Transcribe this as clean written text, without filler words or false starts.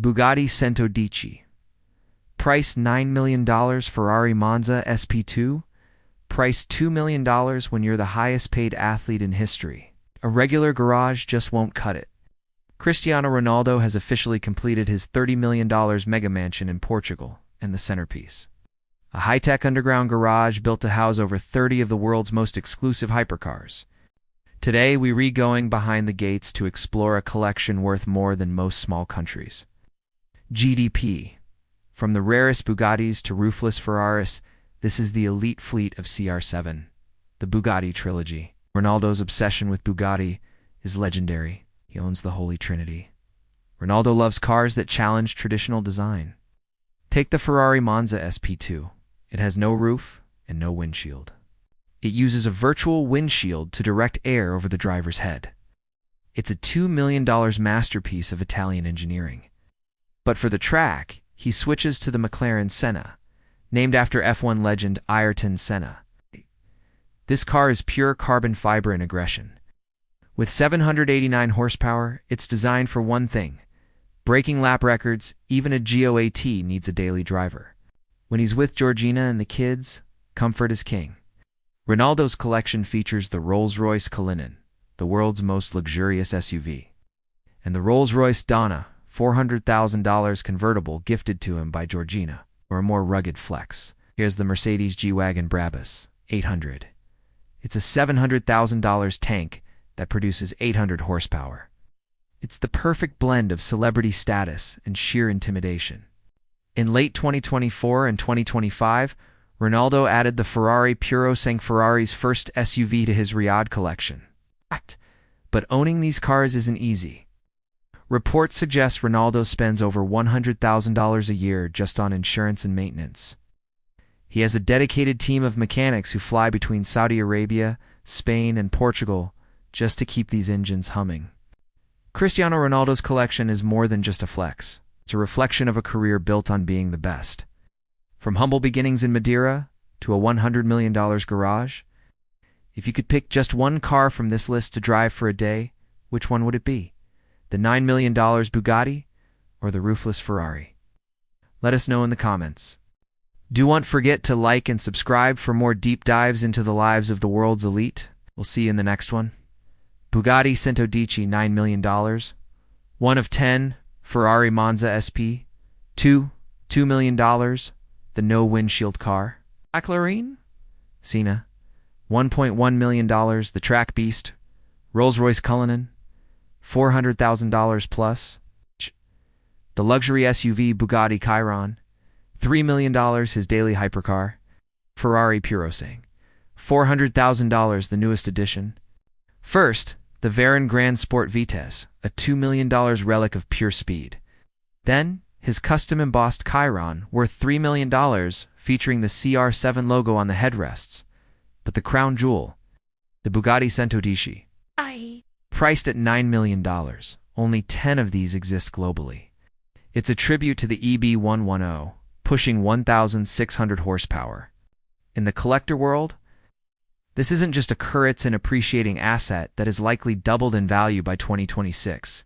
Bugatti Centodieci. Price $9 million Ferrari Monza SP2. Price $2 million when you're the highest paid athlete in history. A regular garage just won't cut it. Cristiano Ronaldo has officially completed his $30 million mega mansion in Portugal, and the centerpiece. A high-tech underground garage built to house over 30 of the world's most exclusive hypercars. Today, we're going behind the gates to explore a collection worth more than most small countries. GDP. From the rarest Bugattis to roofless Ferraris, this is the elite fleet of CR7, the Bugatti trilogy. Ronaldo's obsession with Bugatti is legendary. He owns the Holy Trinity. Ronaldo loves cars that challenge traditional design. Take the Ferrari Monza SP2. It has no roof and no windshield. It uses a virtual windshield to direct air over the driver's head. It's a $2 million masterpiece of Italian engineering. But for the track, he switches to the McLaren Senna, named after F1 legend Ayrton Senna. This car is pure carbon fiber and aggression. With 789 horsepower, it's designed for one thing: breaking lap records. Even a GOAT needs a daily driver. When he's with Georgina and the kids, comfort is king. Ronaldo's collection features the Rolls-Royce Cullinan, the world's most luxurious SUV, and the Rolls-Royce Donna, $400,000 convertible gifted to him by Georgina, or a more rugged flex. Here's the Mercedes G-Wagon Brabus, 800. It's a $700,000 tank that produces 800 horsepower. It's the perfect blend of celebrity status and sheer intimidation. In late 2024 and 2025, Ronaldo added the Ferrari Purosangue, Ferrari's first SUV, to his Riyadh collection. But owning these cars isn't easy. Reports suggest Ronaldo spends over $100,000 a year just on insurance and maintenance. He has a dedicated team of mechanics who fly between Saudi Arabia, Spain, and Portugal just to keep these engines humming. Cristiano Ronaldo's collection is more than just a flex. It's a reflection of a career built on being the best. From humble beginnings in Madeira to a $100 million garage, if you could pick just one car from this list to drive for a day, which one would it be? The $9 million Bugatti or the roofless Ferrari? Let us know in the comments. Don't forget to like and subscribe for more deep dives into the lives of the world's elite. We'll see you in the next one. Bugatti Centodieci, $9 million. 1 of 10, Ferrari Monza SP. 2, $2 million, the no windshield car. McLaren? Senna. $1.1 million, the track beast. Rolls-Royce Cullinan. $400,000 plus. The luxury SUV Bugatti Chiron. $3 million, his daily hypercar. Ferrari Purosangue. $400,000, the newest edition. First, the Veyron Grand Sport Vitesse, a $2 million relic of pure speed. Then, his custom embossed Chiron, worth $3 million, featuring the CR7 logo on the headrests. But the crown jewel, the Bugatti Centodieci, priced at $9 million. Only 10 of these exist globally. It's a tribute to the EB110, pushing 1,600 horsepower. In the collector world, this isn't just a current and appreciating asset that is likely doubled in value by 2026.